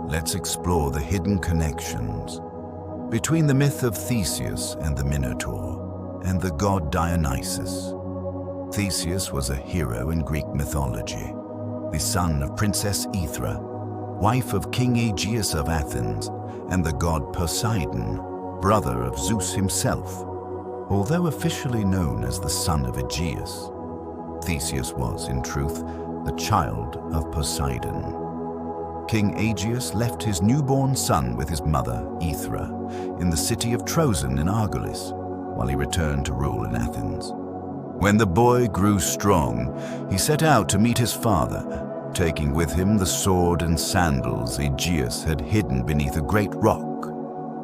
let's explore the hidden connections between the myth of Theseus and the Minotaur and the god Dionysus. Theseus was a hero in Greek mythology, the son of Princess Aethra, wife of King Aegeus of Athens, and the god Poseidon, brother of Zeus himself. Although officially known as the son of Aegeus, Theseus was, in truth, the child of Poseidon. King Aegeus left his newborn son with his mother, Aethra, in the city of Troezen in Argolis, while he returned to rule in Athens. When the boy grew strong, he set out to meet his father, taking with him the sword and sandals Aegeus had hidden beneath a great rock,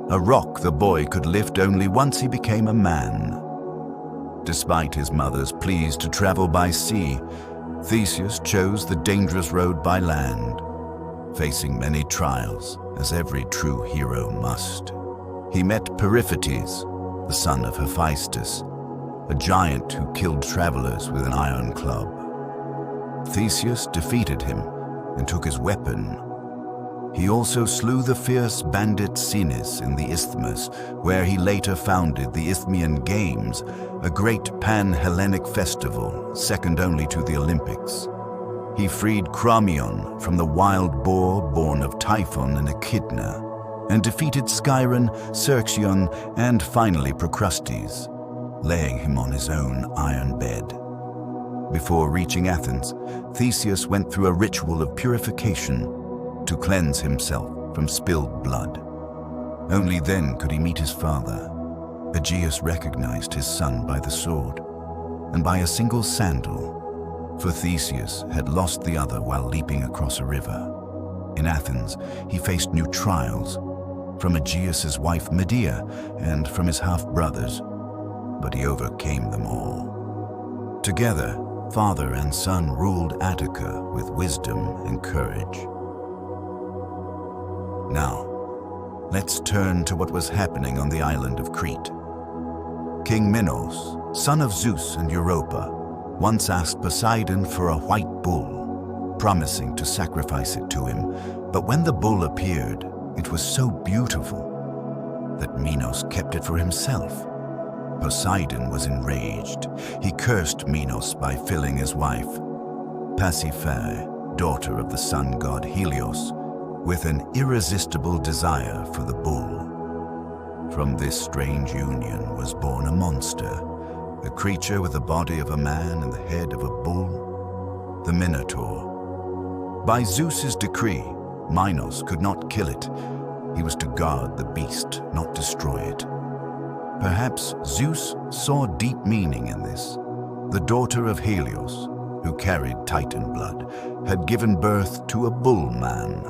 a rock the boy could lift only once he became a man. Despite his mother's pleas to travel by sea, Theseus chose the dangerous road by land, facing many trials, as every true hero must. He met Periphetes, the son of Hephaestus, a giant who killed travelers with an iron club. Theseus defeated him and took his weapon. He also slew the fierce bandit Sinis in the Isthmus, where he later founded the Isthmian Games, a great pan-Hellenic festival, second only to the Olympics. He freed Chromion from the wild boar born of Typhon and Echidna, and defeated Scyron, Cerxion, and finally Procrustes, laying him on his own iron bed. Before reaching Athens, Theseus went through a ritual of purification to cleanse himself from spilled blood. Only then could he meet his father. Aegeus recognized his son by the sword and by a single sandal, for Theseus had lost the other while leaping across a river. In Athens, he faced new trials from Aegeus's wife Medea and from his half-brothers, but he overcame them all. Together, father and son ruled Attica with wisdom and courage. Now, let's turn to what was happening on the island of Crete. King Minos, son of Zeus and Europa, once asked Poseidon for a white bull, promising to sacrifice it to him. But when the bull appeared, it was so beautiful that Minos kept it for himself. Poseidon was enraged. He cursed Minos by filling his wife, Pasiphae, daughter of the sun god Helios, with an irresistible desire for the bull. From this strange union was born a monster, a creature with the body of a man and the head of a bull, the Minotaur. By Zeus's decree, Minos could not kill it. He was to guard the beast, not destroy it. Perhaps Zeus saw deep meaning in this. The daughter of Helios, who carried Titan blood, had given birth to a bull man.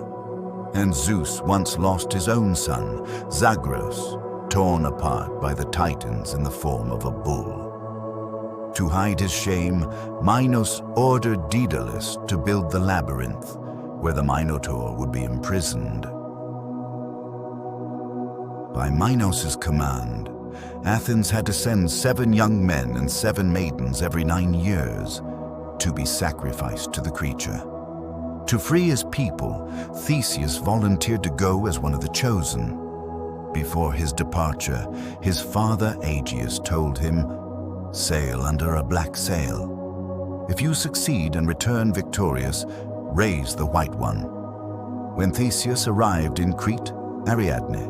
And Zeus once lost his own son, Zagreus, torn apart by the Titans in the form of a bull. To hide his shame, Minos ordered Daedalus to build the Labyrinth, where the Minotaur would be imprisoned. By Minos' command, Athens had to send 7 young men and 7 maidens every 9 years to be sacrificed to the creature. To free his people, Theseus volunteered to go as one of the chosen. Before his departure, his father Aegeus told him, "Sail under a black sail. If you succeed and return victorious, raise the white one." When Theseus arrived in Crete, Ariadne,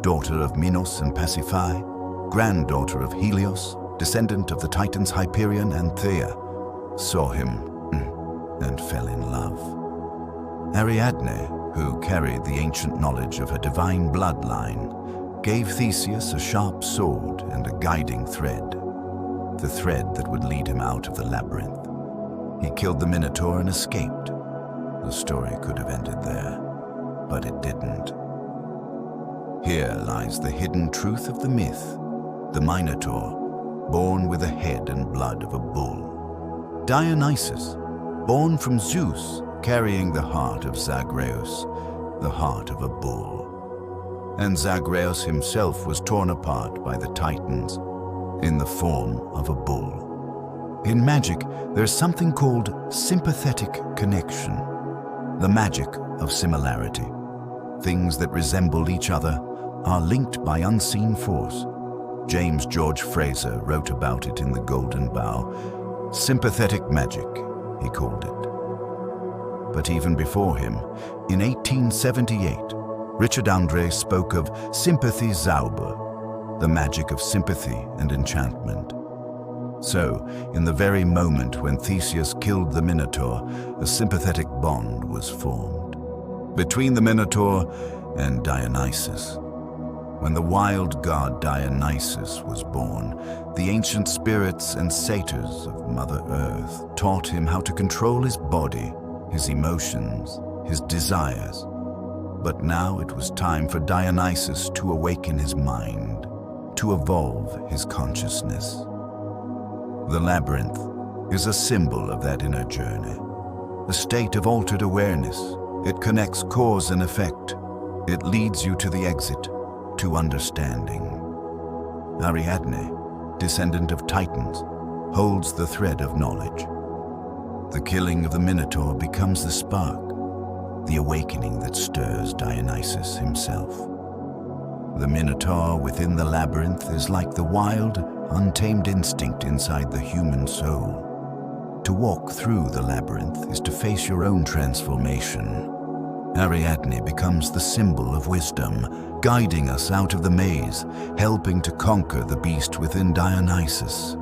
daughter of Minos and Pasiphae, granddaughter of Helios, descendant of the Titans Hyperion and Thea, saw him and fell in love. Ariadne, who carried the ancient knowledge of her divine bloodline, gave Theseus a sharp sword and a guiding thread, the thread that would lead him out of the labyrinth. He killed the Minotaur and escaped. The story could have ended there, but it didn't. Here lies the hidden truth of the myth, the Minotaur, born with the head and blood of a bull. Dionysus, born from Zeus, carrying the heart of Zagreus, the heart of a bull. And Zagreus himself was torn apart by the Titans in the form of a bull. In magic, there's something called sympathetic connection, the magic of similarity. things that resemble each other, are linked by unseen force. James George Frazer wrote about it in The Golden Bough. Sympathetic magic, he called it. But even before him, in 1878, Richard Andre spoke of sympathy Zauber, the magic of sympathy and enchantment. So, in the very moment when Theseus killed the Minotaur, a sympathetic bond was formed between the Minotaur and Dionysus. When the wild god Dionysus was born, the ancient spirits and satyrs of Mother Earth taught him how to control his body, his emotions, his desires. But now it was time for Dionysus to awaken his mind, to evolve his consciousness. The labyrinth is a symbol of that inner journey, a state of altered awareness. It connects cause and effect. It leads you to the exit, to understanding. Ariadne, descendant of Titans, holds the thread of knowledge. The killing of the Minotaur becomes the spark, the awakening that stirs Dionysus himself. The Minotaur within the labyrinth is like the wild, untamed instinct inside the human soul. To walk through the labyrinth is to face your own transformation. Ariadne becomes the symbol of wisdom, guiding us out of the maze, helping to conquer the beast within Dionysus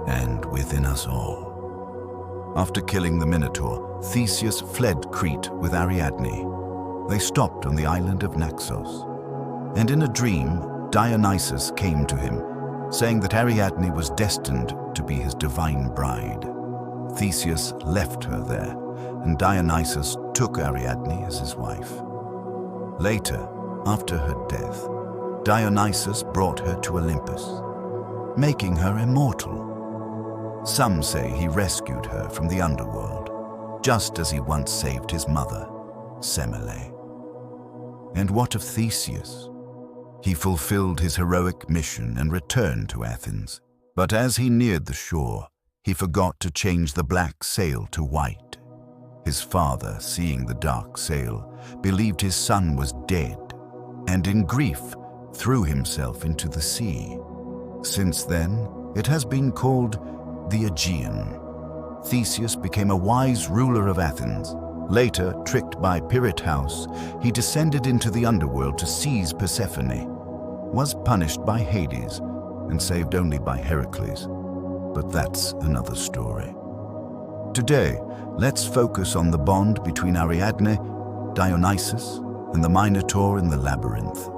and within us all. After killing the Minotaur, Theseus fled Crete with Ariadne. They stopped on the island of Naxos. And in a dream, Dionysus came to him, saying that Ariadne was destined to be his divine bride. Theseus left her there, and Dionysus took Ariadne as his wife. Later, after her death, Dionysus brought her to Olympus, making her immortal. Some say he rescued her from the underworld, just as he once saved his mother, Semele. And what of Theseus? He fulfilled his heroic mission and returned to Athens. But as he neared the shore, he forgot to change the black sail to white. His father, seeing the dark sail, believed his son was dead, and in grief threw himself into the sea. Since then, it has been called the Aegean. Theseus became a wise ruler of Athens. Later, tricked by Pirithous, he descended into the underworld to seize Persephone, was punished by Hades, and saved only by Heracles. But that's another story. Today, let's focus on the bond between Ariadne, Dionysus, and the Minotaur in the labyrinth.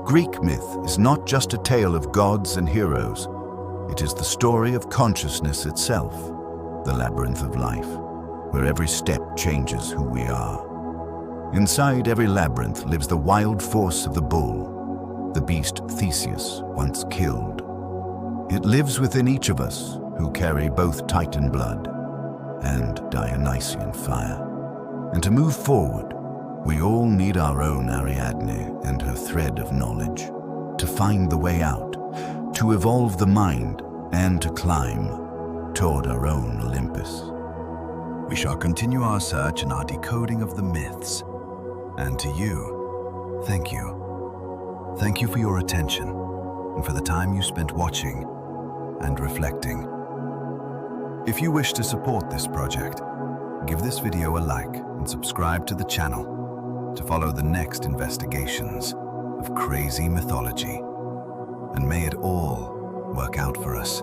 Greek myth is not just a tale of gods and heroes. It is the story of consciousness itself, the labyrinth of life, where every step changes who we are. Inside every labyrinth lives the wild force of the bull, the beast Theseus once killed. It lives within each of us who carry both Titan blood and Dionysian fire. And to move forward, we all need our own Ariadne and her thread of knowledge, to find the way out, to evolve the mind, and to climb toward our own Olympus. We shall continue our search and our decoding of the myths. And to you, thank you. Thank you for your attention and for the time you spent watching and reflecting. If you wish to support this project, give this video a like and subscribe to the channel to follow the next investigations of crazy mythology. And may it all work out for us.